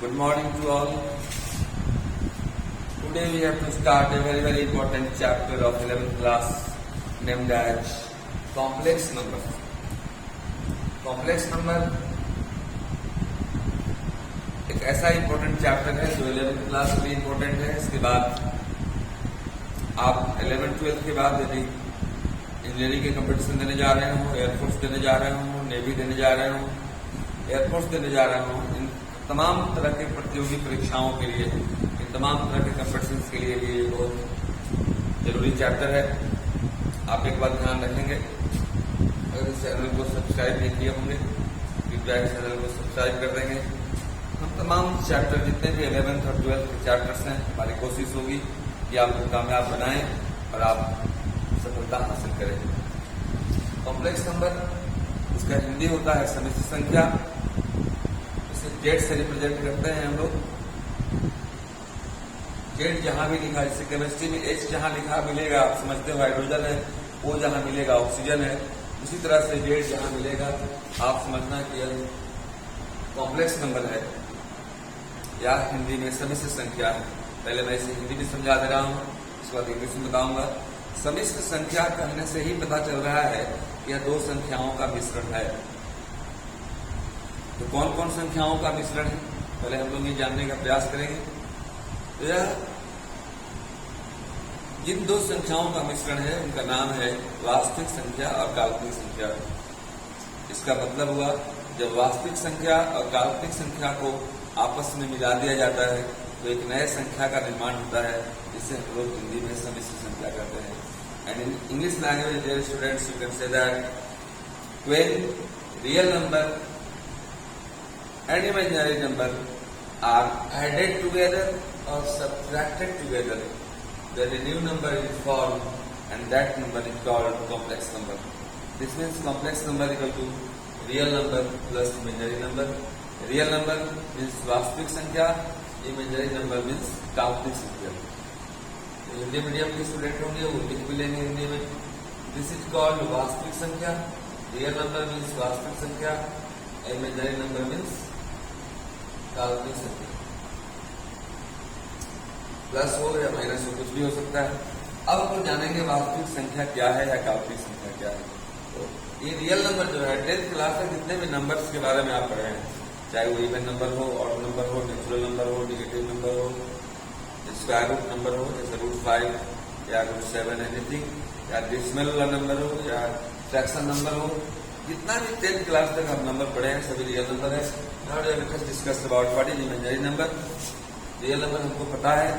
Good morning to all. Today we have to start a very important chapter of 11th class named as complex number. Complex number एक ऐसा important chapter है जो 11th class के लिए important है। इसके बाद आप 11th-12th के बाद यदि इंजीनियरिंग के कंपटीशन देने जा रहे हो, एयरफोर्स देने जा रहे हो, नेवी देने जा रहे हो, एयरफोर्स देने जा रहे हो, इन तमाम तरह के प्रतियोगी परीक्षाओं के लिए, इन तमाम तरह के कंपटीशन के लिए ये बहुत जरूरी चैप्टर है। आप एक बात ध्यान रखेंगे, अगर इस चैनल को सब्सक्राइब नहीं किए होंगे कृपया इस चैनल को सब्सक्राइब कर देंगे। हम तमाम चैप्टर जितने भी 11th और 12th के चैप्टर्स हैं, हमारी कोशिश होगी कि आपको कामयाब बनाएं और आप सफलता हासिल करें। कॉम्प्लेक्स नंबर इसका हिंदी होता है समिश्र संख्या। इसे जेड से रिप्रेजेंट करते हैं हम लोग। जेड जहां भी लिखा, जैसे केमिस्ट्री में एच जहां लिखा मिलेगा, आप समझते हो हाइड्रोजन है, ओ जहां मिलेगा ऑक्सीजन है, उसी तरह से जेड जहां मिलेगा आप समझना कि यह कॉम्प्लेक्स नंबर है या हिंदी में समिश्र संख्या है। पहले मैं इसे हिंदी में समझा दे रहा हूँ, इसके बाद इंग्लिश में बताऊंगा। समिश्र संख्या कहने से ही पता चल रहा है कि यह दो संख्याओं का मिश्रण है। तो कौन कौन संख्याओं का मिश्रण है, पहले हम लोग ये जानने का प्रयास करेंगे। तो यह जिन दो संख्याओं का मिश्रण है उनका नाम है वास्तविक संख्या और काल्पनिक संख्या। इसका मतलब हुआ जब वास्तविक संख्या और काल्पनिक संख्या को आपस में मिला दिया जाता है तो एक नए संख्या का निर्माण होता है, जिसे हम लोग हिंदी में समिश्र संख्या कहते हैं। And in English language dear students you can say that when real number and imaginary number are added together or subtracted together, then a new number is formed and that number is called complex number. This means complex number equal to real number plus imaginary number. Real number means वास्तविक संख्या, imaginary number means काल्पनिक संख्या। Hindi medium के student होंगे वो लिख भी लेंगे हिंदी में। दिस इज कॉल्ड वास्तविक संख्या। रियल नंबर मीन्स वास्तविक संख्या, इमेजिनरी नंबर मीन्स काल्पनिक संख्या। प्लस हो या माइनस हो, कुछ भी हो सकता है। अब हम जानेंगे वास्तविक संख्या क्या है या काल्पनिक संख्या क्या है। तो ये रियल नंबर जो है 10th क्लास में जितने भी नंबर्स के बारे में आप पढ़े हैं, चाहे वो इवन नंबर हो, ऑड नंबर हो, नेचुरल नंबर हो, नेगेटिव नंबर हो, स्क्वायर रूट नंबर हो जैसे √5 या √7 एनीथिंग, या डेसिमल वाला नंबर हो या फ्रैक्शन नंबर हो, जितना भी 10th क्लास तक हम नंबर पढ़े हैं सभी रियल नंबर है। Now we will discuss about what is imaginary number. Real number हमको पता है,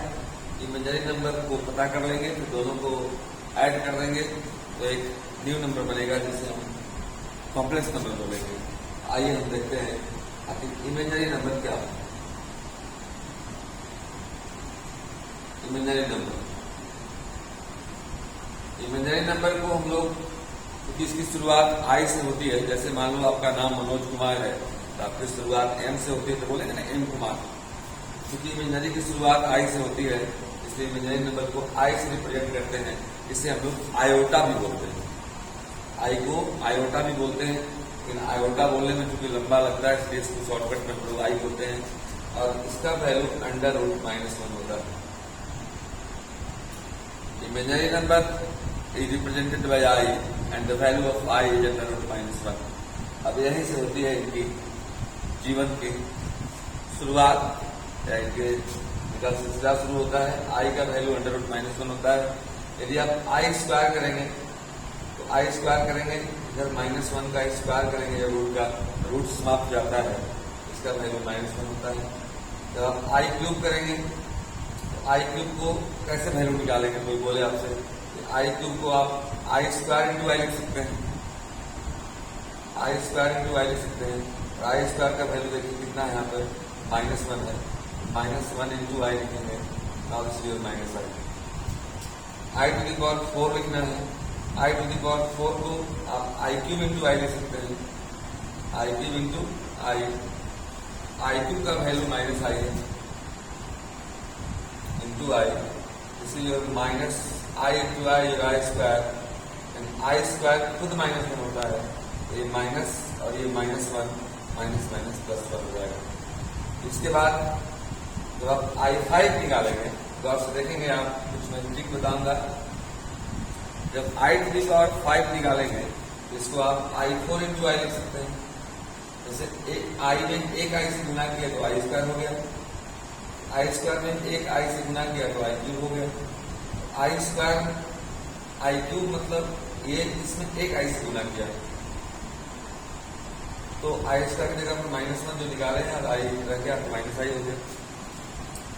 इमेजिनरी नंबर को पता कर लेंगे तो दोनों को ऐड कर देंगे तो एक न्यू नंबर बनेगा जिसे हम कॉम्प्लेक्स नंबर बोलेंगे। आइए हम देखते हैं आखिर इमेजिनरी नंबर क्या है। इमेजिनरी नंबर को हम लोग, क्योंकि इसकी शुरुआत आई से होती है, जैसे मान लो आपका नाम मनोज कुमार है तो आपकी शुरुआत एम से होती है तो बोलेंगे ना एम कुमार। क्योंकि इमेजिनरी की शुरुआत आई से होती है इसलिए इमेजिनरी नंबर को आई से रिप्रेजेंट करते हैं। इसे हम लोग आयोटा भी बोलते हैं। आई को आयोटा भी बोलते हैं, लेकिन आयोटा बोलने में चूंकि लंबा लगता है इसलिए इसको शॉर्टकट में हम लोग आई बोलते हैं। और इसका वैल्यू √-1 होता है। Imaginary number is represented by I and the value of I is √-1। अब यहीं से होती है इनकी जीवन की शुरुआत या इनके सिलसिला शुरू होता है। I का वैल्यू √-1 होता है। यदि आप I स्क्वायर करेंगे तो I स्क्वायर करेंगे, इधर -1 का स्क्वायर करेंगे या रूट का, रूट समाप्त जाता है, इसका वैल्यू -1 होता है। जब आप I क्यूब करेंगे तो I क्यूब को कैसे वैल्यू निकालेंगे, कोई बोले आपसे आई क्यूब को आप आई स्क्वायर इंटू आई लिख सकते हैं, आई स्क्वायर इंटू आई लिख सकते हैं। और आई स्क्वायर का वैल्यू देखिए कितना है, यहाँ पर -1 है, -1 इंटू आई लिखेंगे, now this is -i। I to the power 4 लिखना है, आई टू द पावर 4 को आप आई क्यूब इंटू आई लिख सकते हैं, आई क्यूब इंटू आई। आई क्यूब का वैल्यू -i है इंटू आई, इसलिए I into I square, I square खुद -1 होता है, ये माइनस और ये -1 माइनस प्लस 1 हो जाएगा। इसके बाद जब आप I5 निकालेंगे तो आप देखेंगे, आप कुछ मैं ट्रिक बताऊंगा। जब I3 निकालेंगे तो इसको आप I4 इंटू आई लिख सकते हैं। जैसे आई में एक आई से गुना किया तो आई स्क्वायर हो गया, आई स्क्वायर में एक आई से गुना किया तो आई क्यूब हो गया। आई स्क्वायर आई क्यूब मतलब ये इसमें एक आई से गुना किया तो आई स्क्वायर की जगह पर -1 जो निकाले हैं और आई रह गया तो माइनस आई हो गया।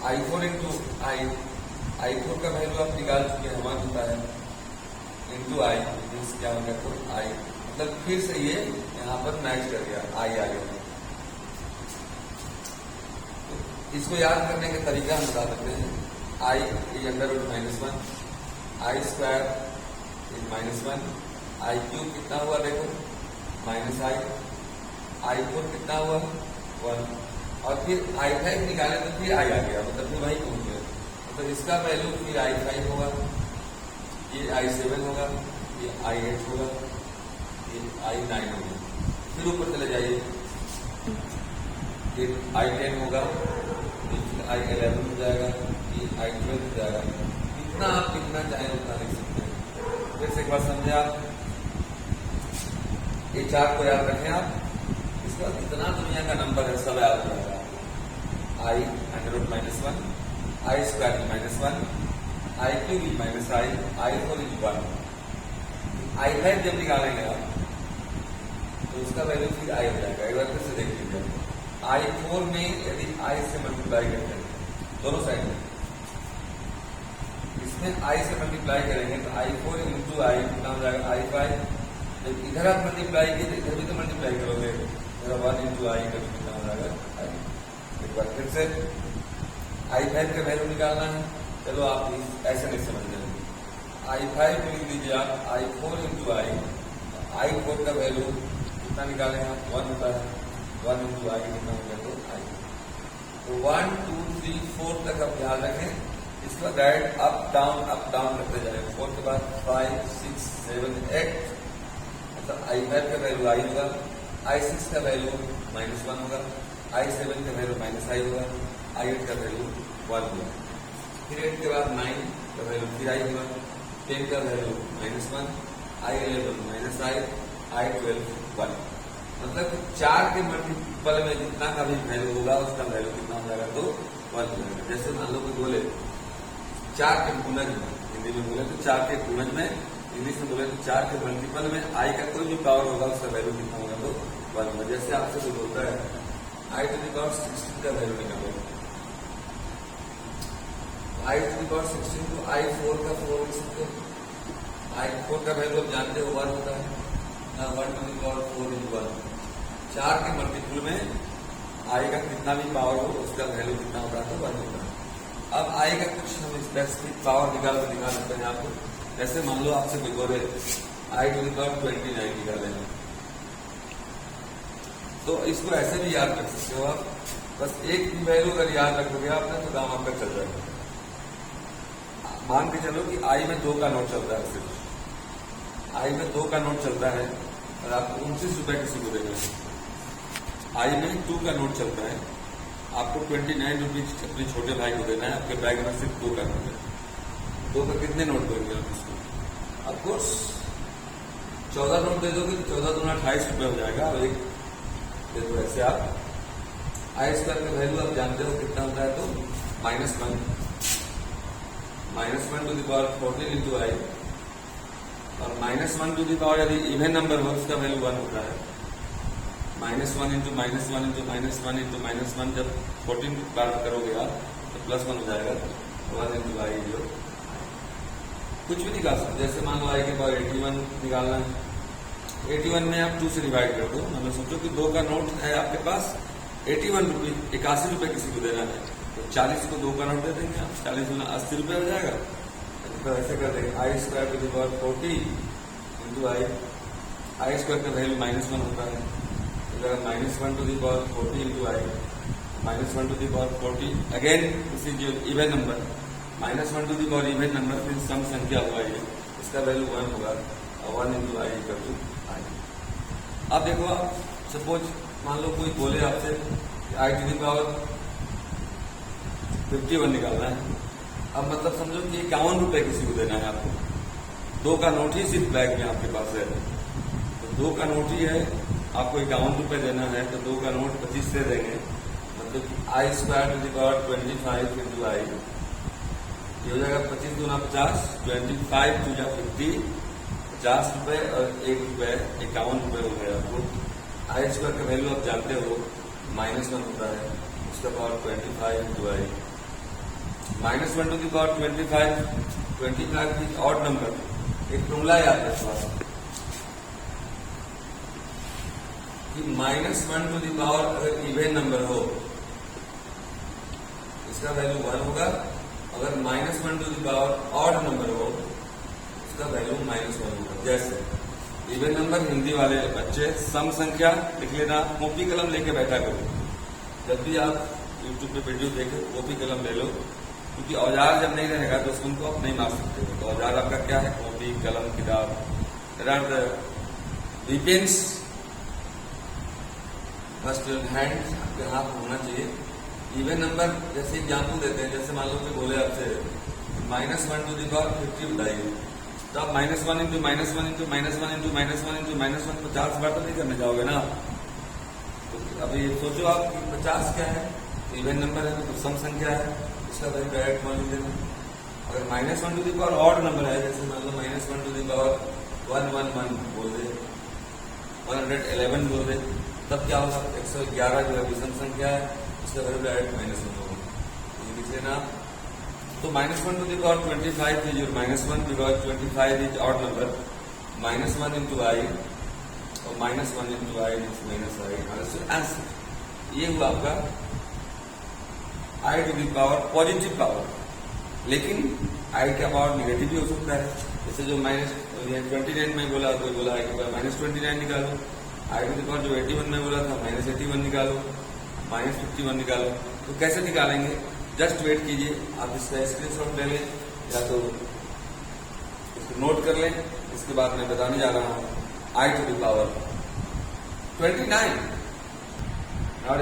I4 इंटू I4 का वैल्यू आप निकाल चुके हैं, 1 होता है इंटू आई, मीन्स क्या हो गया तो आई, मतलब फिर से ये यहाँ पर मैच कर गया, आई आ गया। तो इसको याद करने का तरीका हम बता सकते हैं। I under root -1, i square is -1, i cube कितना हुआ देखो माइनस I4 कितना हुआ 1, और फिर I5 निकाले तो फिर आई आ गया, मतलब फिर वही पहुंच गया। मतलब इसका वैल्यू फिर I5 होगा, ये I7 होगा, ये I8 होगा, ये I9 होगा। फिर ऊपर चले जाइए, ये I10 होगा, फिर I11 हो जाएगा, ये I12 हो जाएगा। इतना आप लिखना चाहें उतना लिख सकते हैं। फिर से एक बार समझे आप, ये चार्ट को याद रखें आप। इसका जितना दुनिया का नंबर है सब याद रहेगा। I under root -1, i square -1, i cube -i, I4 is 1। I5 जब निकालेंगे आप तो उसका वैल्यू फिर आई हो जाएगा। एक बार फिर से देख लीजिए, I4 में यदि आई से मल्टीप्लाई करते हैं दोनों साइड में, इसमें आई से मल्टीप्लाई करेंगे तो I4 इंटू आई कितना हो जाएगा I5। जब इधर आप मल्टीप्लाई किए तो इधर भी तो मल्टीप्लाई करोगे, 1 इंटू आई का कितना हो जाएगा आई। एक बार फिर से I5 का वैल्यू निकालना है, चलो आप ऐसे नहीं समझ लेंगे। I5 लिख दीजिए आप I4 इंटू आई, I4 का वैल्यू कितना निकालें आप 1 होता है, 1 इंटू आई कितना हो गया तो आई। तो 1 2 3 4 तक आप ध्यान रखें। इसका डायरेक्ट अप डाउन करते जाए। 4 के बाद 5 6 7 8, मतलब I5 का वैल्यू आई होगा, I6 का वैल्यू -1 होगा, I7 का वैल्यू -i होगा, I8 का वैल्यू 1 होगा। फिर 8 के बाद 9 का वैल्यू फिर आई होगा, 10 का वैल्यू -1, I11 -i, I12 1। मतलब 4 के मल्टीपल में जितना का भी वैल्यू होगा उसका वैल्यू कितना हो जाएगा तो 1 हो जाएगा। जैसे मान लो कोई बोले 4 के गुणज में, हिंदी में बोले तो 4 के गुणज में, इंग्लिश में बोले तो 4 के मल्टीपल में आई का कोई भी पावर होगा उसका वैल्यू कितना होगा तो 1 होगा। जैसे आपसे कोई बोलता है I⁻16 का वैल्यू निकालो, I⁻16 को I4 का 4 लिख सकते हैं। I4 का वैल्यू आप जानते हो 1 होता है ना, 1⁻4 × 1। 4 के मल्टीपल में आई का कितना भी पावर हो उसका वैल्यू कितना होगा तो 1 होगा। अब आई का कुछ हम स्पेसिफिक पावर निकाल कर दिखा सकते हैं आपको। जैसे मान लो आपसे कोई बोले I⁻29 निकालेंगे, तो इसको ऐसे भी याद रख सकते हो आप। बस एक भी वैल्यू अगर याद रखोगे आपने तो काम आपका चल जाएगा। मान के चलो कि आई में 2 का नोट चलता है, सिर्फ आई में 2 का नोट चलता है और आपको 29 रुपए किसी को देना है। आई में 2 का नोट चलता है, आपको 29 रुपीज अपने छोटे भाई को देना है। आपके बैग में सिर्फ 2 का नोट है, 2 का कितने नोट दोगे आप इसको? ऑफकोर्स 14 नोट दे दोगे तो 14 दूना 28 रुपये हो जाएगा। और एक देखो ऐसे आप आई स्क्वायर का वैल्यू आप जानते हो कितना होता है तो -1 to the power 14 into i, और -1 टू द पावर यदि इवन नंबर हो उसका वैल्यू 1 होता है। -1 इंटू -1 इंटू -1 इंटू -1 जब 14 बार करोगे आप तो +1 हो जाएगा, 1 इंटू आई जो कुछ भी निकाल सकते। जैसे मान लो आई के पावर 81 निकालना है, 81 में आप 2 से डिवाइड कर दो। मतलब सोचो कि 2 का नोट है आपके पास, 81 रुपये 81 रुपये किसी को देना है तो 40 को 2 का नोट दे देंगे आप, 40 गुना 80 रुपये हो जाएगा। तो ऐसे कर देंगे i square to the power 40 into i square का वैल्यू -1 होता है, तो -1 to the power 40 into i, -1 to the power 40 again this is your even number, -1 to the power even number फिर सम संख्या हुआ है, इसका वैल्यू 1 होगा, 1 इंटू आई इक्वल टू आई। अब देखो आप सपोज मान लो कोई बोले आपसे आई टू द पावर 51 निकालना है। अब मतलब समझो कि 51 रुपए किसी को देना है आपको, 2 का नोट ही सिर्फ बैग में आपके पास है, तो 2 का नोट ही है, आपको 51 रुपए देना है, तो 2 का नोट 25 से देंगे, मतलब कि i square to the power 25 into i, ये हो जाएगा 25 दूना 50, 25 टू जा 50, 50 रुपए और 1 रुपए 51 रुपए हो गए आपको। आई स्क्वायर का वैल्यू आप जानते हो -1 होता है, उसका power 25 into i, -1 to the power 25 की ऑड नंबर, एक फॉर्मूला है आपके पास कि -1 टू द पावर अगर इवन नंबर हो इसका वैल्यू 1 होगा, अगर -1 to the power odd number हो उसका वैल्यू -1 होगा। जैसे इवन नंबर हिंदी वाले बच्चे सम संख्या लिख लेना, कॉपी कलम लेके बैठा करो, जब भी आप यूट्यूब पे वीडियो देखे कॉपी कलम ले लो, क्योंकि औजार जब नहीं रहेगा तो उसको आप नहीं मार सकते हो। तो औजार आपका क्या है? कॉपी कलम किताब, वीपेंस फर्स्ट हैंड आपके हाथ होना चाहिए। इवन नंबर जैसे एग्जाम्पल देते हैं, जैसे मान लो कि बोले आपसे -1 टू द पावर 50 बताइए, तो आप -1 इंटू -1 इंटू -1 इंटू -1 इंटू -1 50 बार तो नहीं करने जाओगे ना। तो अभी सोचो आप 50 क्या है, इवन नंबर है तो सम संख्या है, उसका वैल्यू डायरेक्ट मान लेना। अगर -1 to the power odd number है, जैसे मान लो -1 टू द पावर 111 बोल दे, 111 बोल दे, तब क्या होगा? 111 जो है विषम संख्या है, उसका वैल्यू डायरेक्ट -1 होगा, ये लिख लेना। तो -1 to the power 25 is your -1 because 25 is odd number, -1 into i और -1 into i means -i answer. ये हुआ आपका i to the power positive power, लेकिन आई का पावर निगेटिव भी हो सकता है। जैसे जो -29 में बोला, कोई बोला आई के पावर -29 निकालो, आई टू द पावर जो 81 में बोला था -81 निकालो, -51 निकालो। तो कैसे निकालेंगे? जस्ट वेट कीजिए, आप इसका स्क्रीनशॉट ले लें या तो इसको नोट कर लें, इसके बाद मैं बताने जा रहा हूँ आई टू द पावर 29 और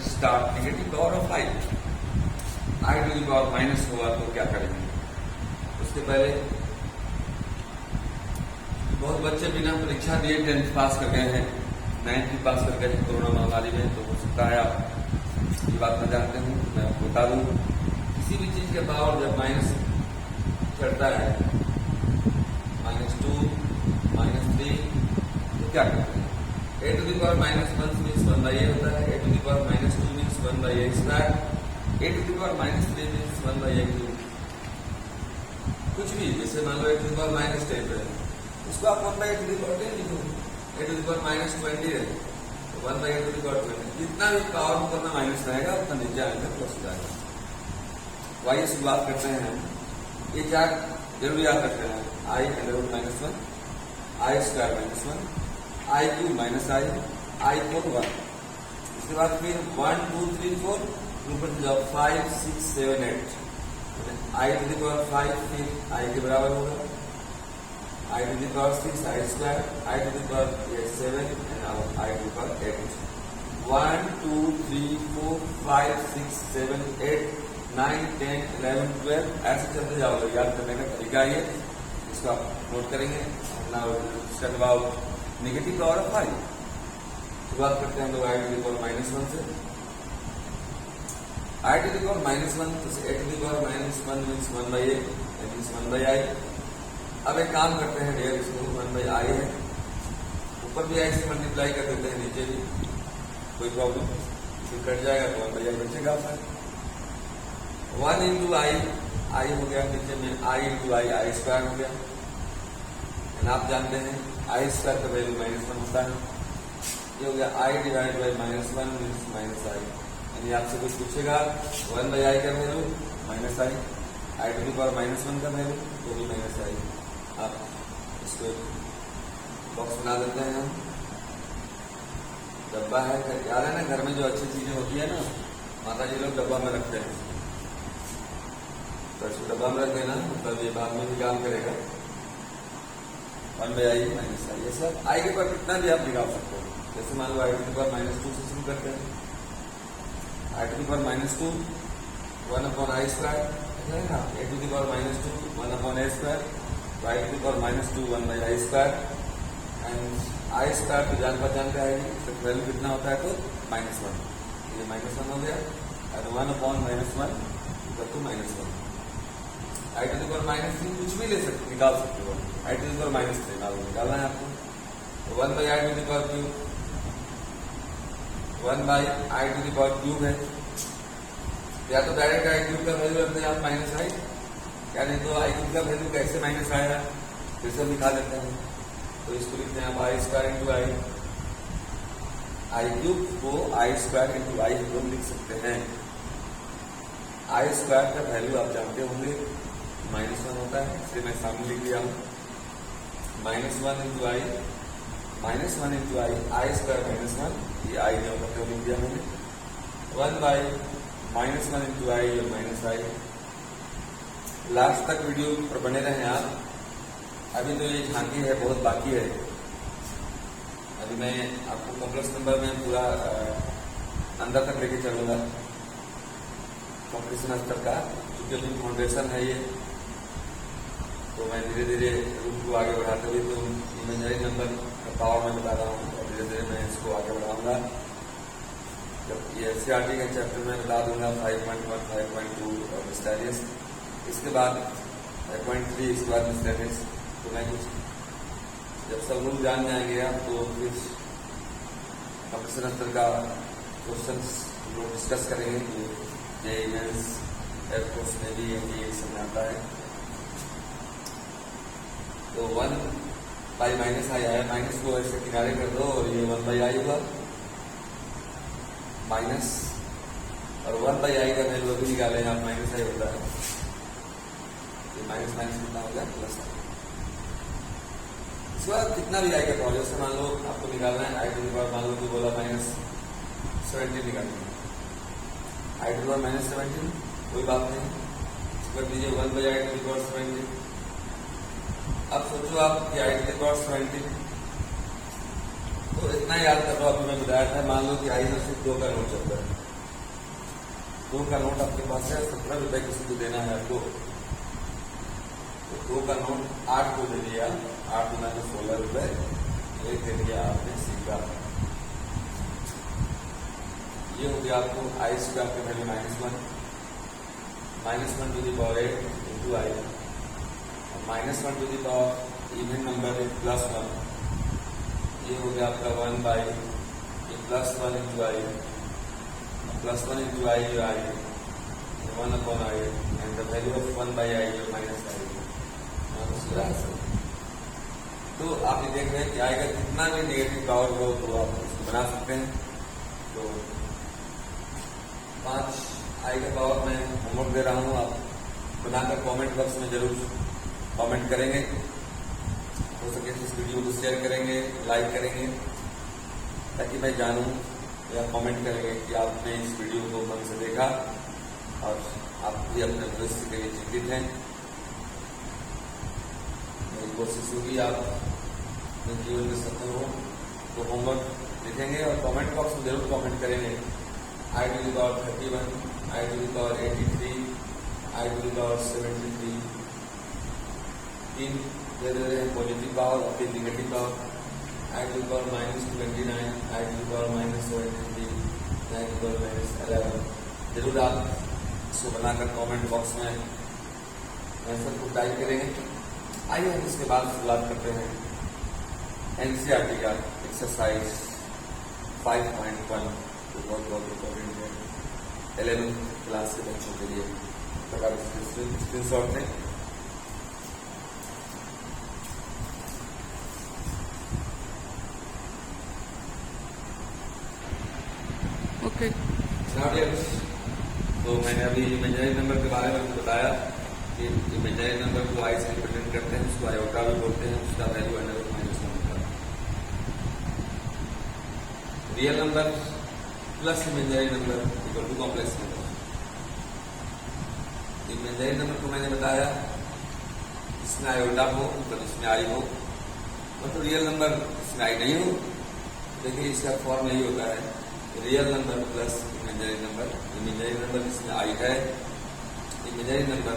start negative power of i to the power minus होगा तो क्या करेंगे? उसके पहले बहुत बच्चे बिना परीक्षा दिए 10th पास कर गए हैं, 9th भी पास कर गए हैं कोरोना महामारी में, तो हो सकता है आप ये बात न जानते हूँ, मैं आपको बता दूँ। किसी भी चीज के पावर जब माइनस चढ़ता है, -2 -3, तो क्या करते हैं? a to the power -1 means 1/a होता है, a to the power -2 means 1/a square, a to the power -3 means 1/a cube. कुछ भी, जैसे मान लो a टू द पावर -10 है, उसको आप 1/a टू द पावर 10 लिखो, a टू द पावर -20 है, 1/a टू द पावर 20। जितना भी पावर ऊपर में माइनस रहेगा उतना नीचे आएगा प्लस हो जाएगा। वाई से बात करते हैं हम, ये चार जरूर याद रख लेना, आई √ -1, i square -1, i cube -i, आई 4 1। इसके बाद फिर 1 2 3 4 ऊपर से जाओ 5 6 7 8, आई टू द पावर 5 फिर आई के बराबर होगा, i to the power 6 i square, i to the power 7 and i to the power 8। 1 2 3 4 5 6 7 8 9 10 11 12 ऐसे चलते जाओगे। याद करने का तरीका ये, इसको आप नोट करेंगे। नेगेटिव पावर ऑफ आई शुरुआत करते हैं हम लोग आई टू द पावर -1 से। आई टू द पावर -1 तो a to the power -1 means 1/a means 1/i। अब एक काम करते हैं डियर, इसको 1/i है, ऊपर भी आई से मल्टीप्लाई कर देते हैं, नीचे भी कोई प्रॉब्लम, फिर कट जाएगा तो 1/i बचेगा आपका। 1 इंटू आई हो गया, नीचे में आई इंटू आई स्क्वायर हो गया। आप जानते हैं आई स्क्वायर का वैल्यू -1 होता है, ये हो गया i divide by -1 means -i। यानी आपसे कुछ पूछेगा 1/i का value -i, i to the power -1 का वैल्यू तो भी -i। आप इसको बॉक्स बना देते हैं हम, डब्बा है, याद है ना घर में जो अच्छी चीजें होती है ना, माता जी लोग डब्बा में रखते हैं, तो इसको डब्बा में रख देना, मतलब ये बाद में भी काम करेगा। 1/i -i, ये सब आई के पास कितना भी आप निकाल सकते हो। जैसे मान लो आई टू द पावर -2 से शुरू करते हैं, i to the power -2 1 upon I square है ना, a to the power minus 2 1 upon a square, तो I to the power minus 2 1 by I square, and I square तो जान पहचान पे आएगी, तो वैल्यू कितना होता है तो -1, ये -1 हो गया, और 1 upon -1 equal to -1। I to the power -3 कुछ भी ले सकते, निकाल सकते हो, I to the power -3 निकालना है आपको, तो 1 by I to the power cube, 1 by I to the power cube है, या तो डायरेक्ट आई क्यूब का वैल्यू रखते हैं आप -i, या नहीं तो आई क्यूब का वैल्यू कैसे माइनस आया फिर से निकाल लेते हैं, तो इसको लिखते हैं आप आई स्क्वायर इंटू आई क्यूब को आई स्क्वायर इंटू आई हम लिख सकते हैं। आई स्क्वायर का वैल्यू आप जानते होंगे -1 होता है, इसलिए मैं सामने लिख दिया हूँ -1 into i, -1 into i square -1, ये आई ने होता है लिख दिया मैंने, 1 बाई -1 इंटू आई और -i। लास्ट तक वीडियो पर बने रहें आप, अभी तो ये झांकी है, बहुत बाकी है। अभी मैं आपको कॉम्प्लेक्स नंबर में पूरा अंदर तक लेके चलूंगा, कॉम्पिटिशन स्तर का, क्योंकि अभी फाउंडेशन है ये, तो मैं धीरे धीरे रूम को आगे बढ़ाते हुए तो इमेजिनरी नंबर का पावर में बता रहा हूँ, और धीरे धीरे मैं इसको आगे बढ़ाऊंगा। जब ये एनसीईआरटी के चैप्टर में बता दूंगा 5.1, 5.2 और मिस्टेरियस, इसके बाद 5.3, इसके बाद मिस्टेरियस, तो मैं कुछ जब सब लोग जान जाएंगे आप तो फिर कॉम्पिटिशन स्तर का क्वेश्चन लोग डिस्कस करेंगे कि जेईई मेंस, एयरफोर्स में भी ये समझ आता है। तो 1 बाई -i आया, माइनस को ऐसे किनारे कर दो और ये 1 बाई i हुआ माइनस, और 1 बाई i का वैल्यू अभी निकाले आप -i होता है, माइनस कितना हो गया प्लस। इसके बाद कितना भी आएगा पावर, जैसे मान लो आपको निकालना है आई टू द पावर, मान लो जो बोला -17 निकालना है, आई टू द पावर -17 कोई बात नहीं, कर दीजिए 1 by i to the power 17। अब सोचो आप कि आई टू द पावर 17, तो इतना याद कर लो, अभी मैं बताया था, मान लो कि आई में सिर्फ 2 का नोट चलता है, 2 का नोट आपके पास है, 17 रुपए किसी को देना है आपको, तो 2 का नोट 8 को दे दिया, 8 गुना तो 16 रुपए, एक दे दिया आपने सीखा। ये हो गया आपको आई स्क्वायर का value -1, -1 to the power 8 into i, -1 to the power even number +1, ये हो गया आपका 1 by +1 into i, +1 into i जो i 1 upon i, and the value of 1 by i जो -i। तो आप ये देख रहे हैं कि आई का कितना भी नेगेटिव पावर हो तो आप इसको बना सकते हैं। तो 5 आई का पावर मैं होमवर्क दे रहा हूँ, आप बनाकर कमेंट बॉक्स में जरूर कमेंट करेंगे, हो सके तो इस वीडियो को शेयर करेंगे, लाइक करेंगे, ताकि मैं जानूं, या कमेंट करेंगे कि आपने इस वीडियो को मन से देखा और आप भी अपने भविष्य के लिए चिंतित हैं। मेरी कोशिश होगी आप अपने जीवन में सफल हो, तो होमवर्क लिखेंगे और कमेंट बॉक्स में जरूर कमेंट करेंगे i to the power 31, i to the power 83, i to the power 73, 3 दे रहे हैं पॉजिटिव पावर और 3 negative power, i to the power -29, i to the power -73, i to the power -11। जरूर आप इसको बनाकर कमेंट बॉक्स में आंसर को टाइप करेंगे। आइए हम इसके बाद शुरुआत करते हैं एनसीईआरटी का एक्सरसाइज 5.1, जो बहुत इम्पोर्टेंट है 11th क्लास के बच्चों के लिए। प्रकार स्क्रीनशॉट है। ओके, तो मैंने अभी इमेजिनरी नंबर के बारे में बताया कि इमेजिनरी नंबर को आई से रिप्रेजेंट करते हैं, उसको आयोटा भी बोलते हैं, उसका वैल्यू √-1 होता है। Real number plus imaginary number equal to complex number. Imaginary number को मैंने बताया इसमें आयोटा हो मतलब इसमें आई हो, मतलब रियल नंबर इसमें आई नहीं हो। देखिए इसका फॉर्म नहीं होता है real number plus imaginary number. Imaginary number इसमें आई है इमेजिनरी नंबर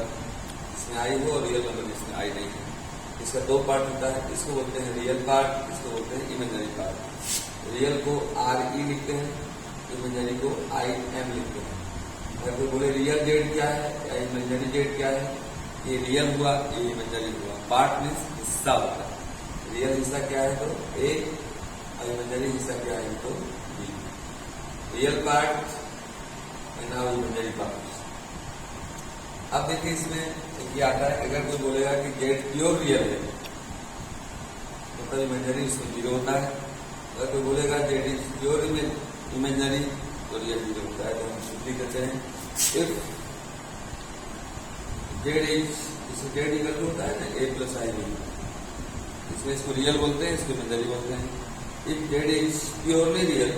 इसमें आई हो और रियल नंबर इसमें आई नहीं है। इसका दो पार्ट होता है, इसको बोलते हैं रियल पार्ट, इसको बोलते हैं इमेजिनरी पार्ट। रियल को RE लिखते हैं, इमेजिनरी को IM लिखते हैं। अगर कोई बोले रियल जेड क्या है या इमेजिनरी जेड क्या है, ये रियल हुआ, ये इमेजिनरी हुआ। पार्ट मीन्स हिस्सा होता है, रियल हिस्सा क्या है तो A और इमेजिनरी हिस्सा क्या है तो B। Real part and now imaginary part. अब देखिए इसमें ये आता है, अगर कोई बोलेगा कि जेड प्योर रियल है मतलब इमेजिनरी उसमें 0 होता है। अगर कोई बोलेगा जेड इज प्योर इमेजिनरी तो रियल 0 होता है। तो हम सिंपली कहते हैं इफ जेड इज, इसमें जेड इक्वल होता है ना A प्लस IB, इसमें इसको रियल बोलते हैं, इसको इमेजिनरी बोलते हैं। If z is purely real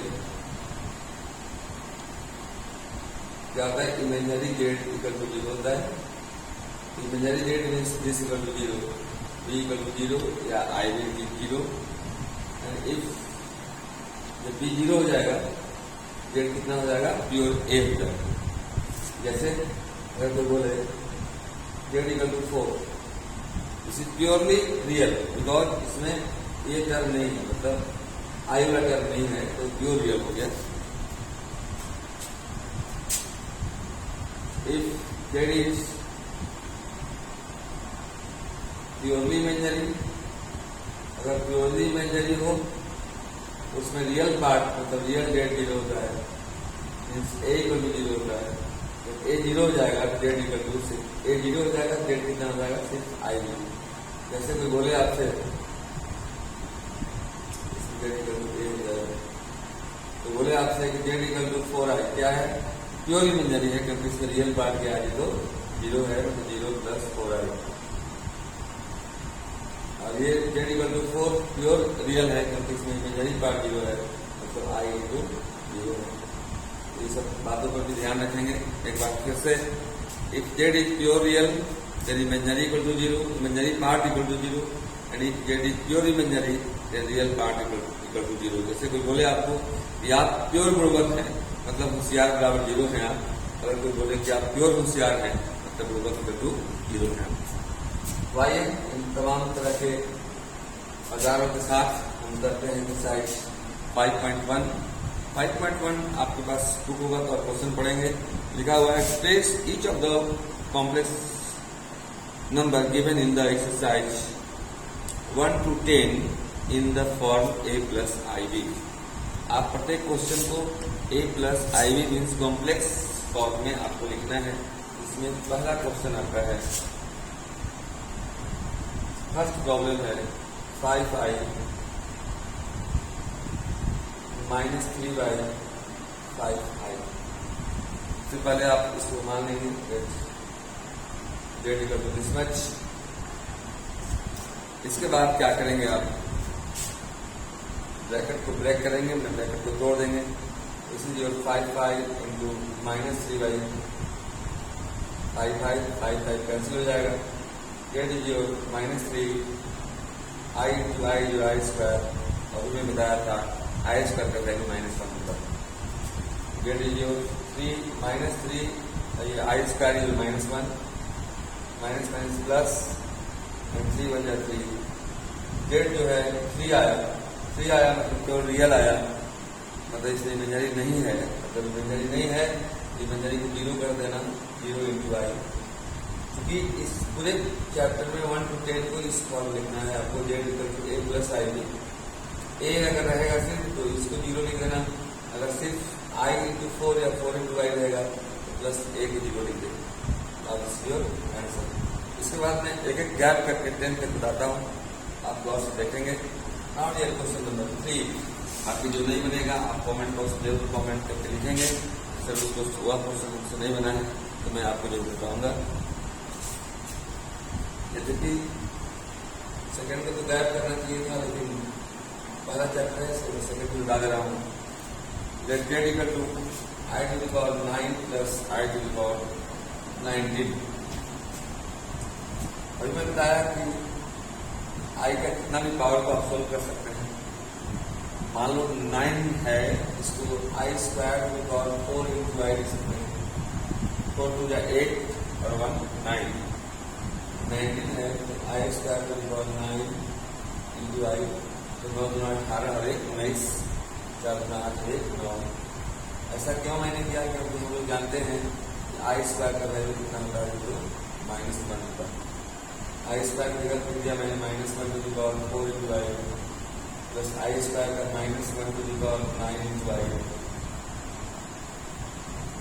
क्या होता है, इमेजिनरी जेड इक्वल टू 0 होता है। Imaginary z means this equal to 0, B equal to 0 या IB इज 0। एंड इफ जब B 0 हो जाएगा, जेड कितना हो जाएगा, प्योर A हो जाएगा। जैसे अगर कोई बोले z equal to 4, this is purely real because इसमें ये टर्म नहीं है, मतलब आई वाला टर्म नहीं है, तो प्योर रियल हो गया। If z is purely imaginary, अगर प्योरली इमेजिनरी हो उसमें रियल पार्ट मतलब रियल जेड 0 होता है, मीन्स A इक्वल टू 0 होता है। जब A 0 हो जाएगा जेड इक्वल टू से A 0 हो जाएगा, जेड कितना हो जाएगा, सिर्फ IB। जैसे कोई बोले आपसे जेड इक्वल टू A हो जाएगा, तो बोले आपसे कि जेड इक्वल टू 4i क्या है, प्योर इमेजिनरी है क्योंकि इसमें रियल पार्ट क्या है तो 0 है, मतलब 0 प्लस 4i। और ये z equal to 4 pure real है क्योंकि इसमें इमेजिनरी पार्ट 0 है, मतलब I इंटू 0 है। ये सब बातों पर भी ध्यान रखेंगे। एक बार फिर से, if z is pure real then imaginary equal to 0, imaginary part equal to 0, and if z is pure imaginary then real part equal to 0। जैसे कोई बोले आपको कि आप प्योर बुड़बक हैं, मतलब होशियार बराबर 0 है आप। अगर कोई बोले कि आप प्योर होशियार हैं, मतलब बुड़बक इक्वल टू 0 है। तो आइए इन तमाम तरह के औजारों के साथ हम करते हैं एक्सरसाइज 5.1। 5.1 आपके पास बुक होगा तो आप क्वेश्चन पढ़ेंगे। लिखा हुआ है express each of the complex number given in the exercise 1 to 10 in the form A plus IB। आप प्रत्येक क्वेश्चन को A plus IB means complex form में आपको लिखना है। इसमें पहला क्वेश्चन आता है, फर्स्ट प्रॉब्लम है 5i माइनस 3y 5i। सबसे पहले आप इसको मान लेंगे z equal to this much. इसके बाद क्या करेंगे आप, ब्रैकेट को ब्रेक करेंगे, ब्रैकेट को तोड़ देंगे। इसलिए 5i into minus 3y 5 cancel हो जाएगा। Z is your minus 3 i into i जो आई स्क्वायर, और उसमें बताया था आई स्क्वायर का वैल्यू -1 होता है। Z is your 3 minus 3 I square is -1 minus minus plus and 3 बन जाए 3। जेड जो है 3 आया मतलब केवल रियल आया, मतलब इसमें इमेजिनरी नहीं है। मतलब इमेजिनरी नहीं है, इमेजिनरी को 0 कर देना, 0 इंटू आई। क्योंकि इस पूरे चैप्टर में 1 to 10 को इस फॉर्म लिखना है आपको, z equal to A plus IB। A अगर रहेगा सिर्फ तो इसको 0 लिख देना, अगर सिर्फ I इंटू 4 या 4 इंटू आई रहेगा तो प्लस A को 0 लिख देगा। अब योर आंसर। इसके बाद मैं एक एक गैप करके 10 तक बताता हूँ, आप गौर से देखेंगे। नाउ डियर क्वेश्चन नंबर 3, आपकी जो नहीं बनेगा आप कमेंट बॉक्स में जरूर कमेंट करके लिखेंगे। सर उसको हुआ क्वेश्चन मुझसे नहीं बना है तो मैं आपको जरूर बताऊंगा। जैसे कि सेकंड को तो गैप करना चाहिए था, लेकिन पहला चैप्टर है तो सेकंड को बता दे रहा हूँ। Z equal to i to the power 9 plus i to the power 19। अभी मैं बताया कि आई का कितना भी पावर को आप सोल्व कर सकते हैं। मान लो 9 है, इसको i square to the power 4 into i लिख सकते हैं। 4 टू जा 8 और 1 9 19 है तो आई स्क्वायर का पावर 9 इंटू आई तो 9 गुना 18 और 1 19 4 गुना 8 1 9। ऐसा क्यों मैंने किया क्योंकि हम लोग जानते हैं कि आई स्क्वायर का वैल्यू कितना होता है जो -1 होता है। आई स्क्वायर की जगह लिख दिया मैंने -1 to the power 4 into i plus i square का -1 to the power 9 into i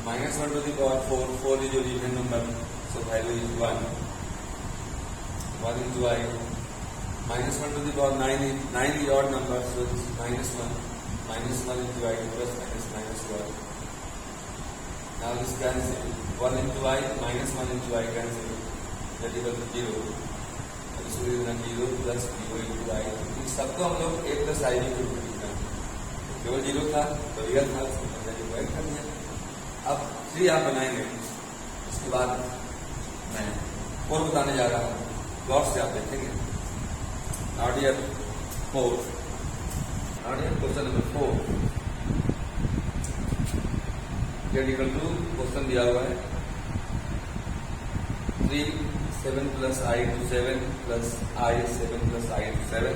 -1 to the power 4 is your even number, so value is 1 into I. -1 to the power 9 is odd number, so it's -1 into I plus -1. Now this cancel 1 into I -1 into I cancel, that equal to 0. This will be 0 plus 0 into I. इन सबको हम लोग a plus I के रूप में लिखना है। केवल 0 था तो रियल था, मैंने ऐड कर दिया। अब 3 आप बनाएंगे, उसके बाद मैं 4 बताने जा रहा हूँ, गौर से आप देखेंगे। Now dear 4, now dear question number 4 equal to question दिया हुआ है 3 7 plus i into 7 plus i 7 plus i into 7।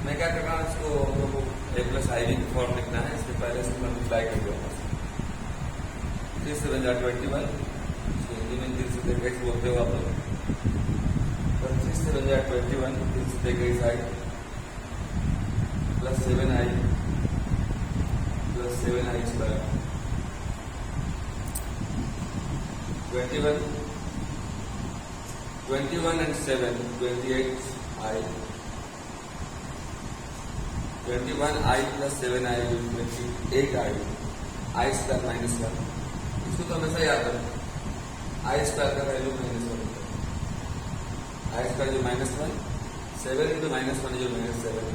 मैं क्या कर रहा हूँ, इसको हम लोग को a प्लस आई की फॉर्म लिखना है, इसके पहले से मल्टीप्लाई कर दिया 3 7 जा 21, हिंदी में 3 से देखा बोलते हो आप लोग। 3 7 जा 21, 3 से देखा side plus 7i square 21 and 7 28i 21i plus 7i will 28i I square -1। इसको तो हमेशा याद रखें, आई स्क्वायर का वैल्यू -1 होता है। आई स्क्वायर जो -1 7 इंटू -1 जो -7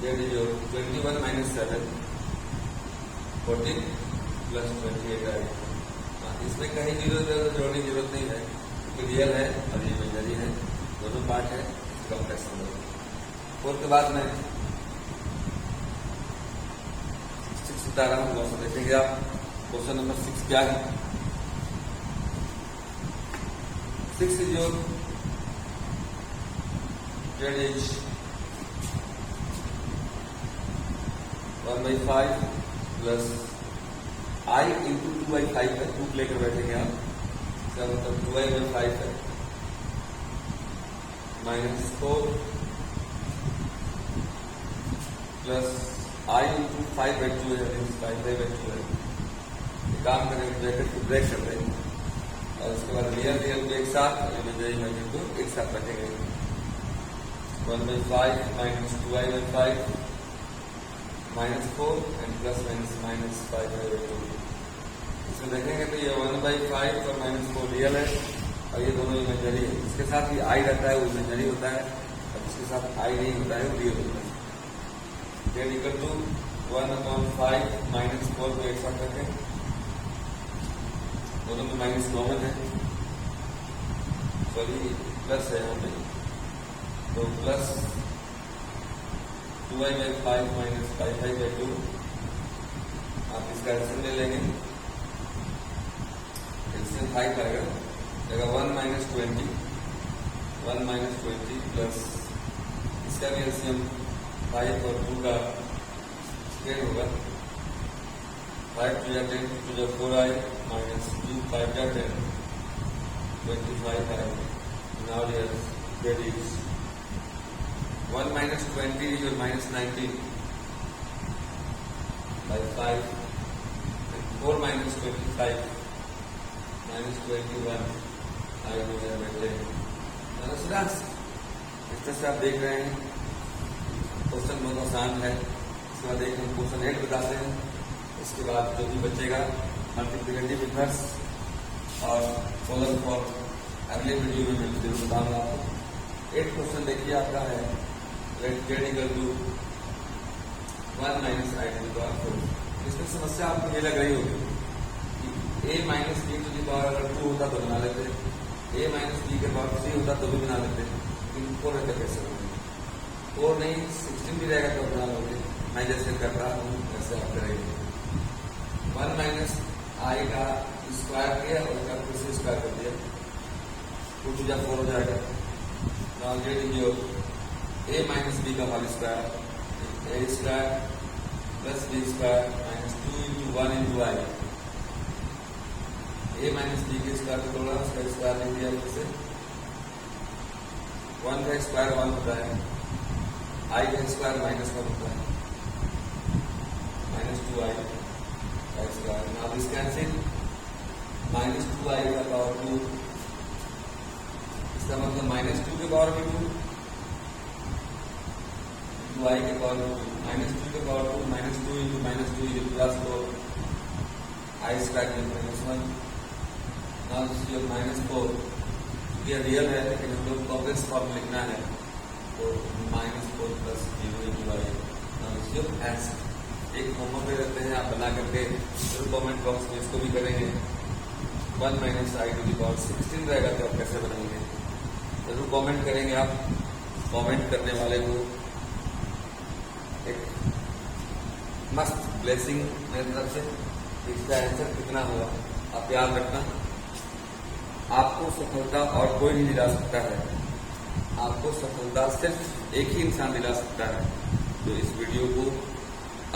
दैट इज योर 21 - 7 14 प्लस 28 आई। इसमें कहीं जीरो जोड़ने की जरूरत नहीं है क्योंकि रियल है और ये इमेजिनरी है, दोनों पार्ट है, कॉम्प्लेक्स नंबर। 4 के बाद मैं 6 बता रहा हूँ, दोस्तों देखेंगे आप क्वेश्चन नंबर 6 क्या है। 6 is your Z is 1/5 plus i into 2/5 है, 2 लेकर बैठेंगे आप, इसका मतलब 2i/5 है -4 प्लस आई इंटू 5/2 है, 5/2 है। काम करें ब्रैकेट को ब्रेक कर देंगे और उसके बाद रियल को एक साथ इमेजिनरी को एक साथ रखेंगे। 1/5 - 2i/5 -4 एंड प्लस -5/2। इसमें देखेंगे तो ये 1/5 और -4 रियल है और ये दोनों इमेजिनरी है। इसके साथ ही आई रहता है वो इमेजिनरी होता है और इसके साथ आई नहीं होता है वो रियल होता है। दैट इक्वल टू 1/5 -4 को एक साथ रखें, दोनों में माइनस कॉमन है, सॉरी प्लस है यहाँ पे, तो प्लस 2i/5 - 5/2 आप इसका एल्सियम ले लेंगे, एल्सियम 5 आएगा, जगह 1 - 20 प्लस इसका भी एल्सियम 5 और 2 का स्क्वायर होगा, 5 to 10 to the 4i minus 2 5 to 10 25i. Now that is 1 minus 20 is your minus 19 by 5 and 4 minus 25 minus 21 I will have a 10. इस तरह से आप देख रहे हैं क्वेश्चन बहुत आसान है। इसके बाद एक हम क्वेश्चन 8 बताते हैं, इसके बाद जो भी बचेगा मल्टीप्लिकेटिव इनवर्स और सोलर फॉर अगले वीडियो में मैं जरूर बताऊंगा आपको। 8 क्वेश्चन देखिए आपका है लेट z इक्वल to 1 minus i to the power 4। इसमें समस्या आपको ये लग रही होगी कि a minus b to the power अगर 2 होता तो बना लेते, a माइनस b के पावर 3 होता तो भी बना लेते, लेकिन 4 रहता कैसे बनेगा? 4 नहीं 16 भी रहेगा तो बना लोगे। मैं जैसे कर रहा हूँ वैसे आप करेंगे। 1 माइनस आई का स्क्वायर किया और इसका फिर से स्क्वायर कर दिया, 2 to 4 हो जाएगा। Now get in your a minus B का whole square, a square plus B square minus 2 into 1 into i। a minus B के स्क्वायर को तोड़ा, उसका स्क्वायर ले लिया, फिर से 1 का स्क्वायर 1 होता है, i का स्क्वायर माइनस 1 होता है, माइनस 2i का square. Now this cancel, minus 2i का पावर 2, इसका मतलब माइनस 2 के पावर में 2 into i के पावर 2, माइनस 2 के power 2 minus 2 into minus 2 into plus 4 i square minus 1। Now this is minus 4, ये रियल है लेकिन हम लोग कॉम्प्लेक्स फॉर्म लिखना है, तो minus 4 plus 0 into i। Now this is answer. एक होमवर्क पे रहते हैं, आप बना करके जरूर कमेंट बॉक्स में इसको भी करेंगे। 1 minus i to the power 16 रहेगा तो आप कैसे बनाएंगे, जरूर कमेंट करेंगे। आप कमेंट करने वाले को एक मस्त ब्लेसिंग मेरी तरफ से। इसका आंसर कितना होगा आप याद रखना, आपको सफलता और कोई नहीं दिला सकता है, आपको सफलता सिर्फ एक ही इंसान दिला सकता है, जो इस वीडियो को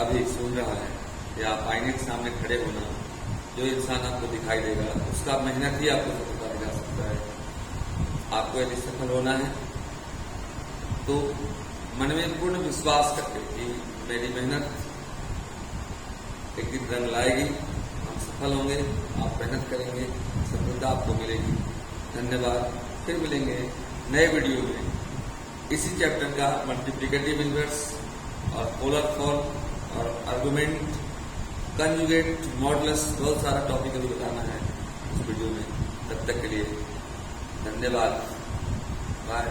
अभी सुन रहा है या आईने के सामने खड़े होना। जो इंसान आपको दिखाई देगा उसका मेहनत ही आपको सफलता दिला सकता है। आपको यदि सफल होना है तो मन में पूर्ण विश्वास करके कि मेरी मेहनत एक दिन रंग लाएगी, हम सफल होंगे, आप मेहनत करेंगे, सफलता आपको मिलेगी। धन्यवाद, फिर मिलेंगे नए वीडियो में। इसी चैप्टर का मल्टीप्लिकेटिव इनवर्स और पोलर फॉर्म और आर्गुमेंट, कंजुगेट, मॉडुलस, बहुत सारा टॉपिक अभी बताना है इस वीडियो में। तब तक के लिए धन्यवाद, बाय।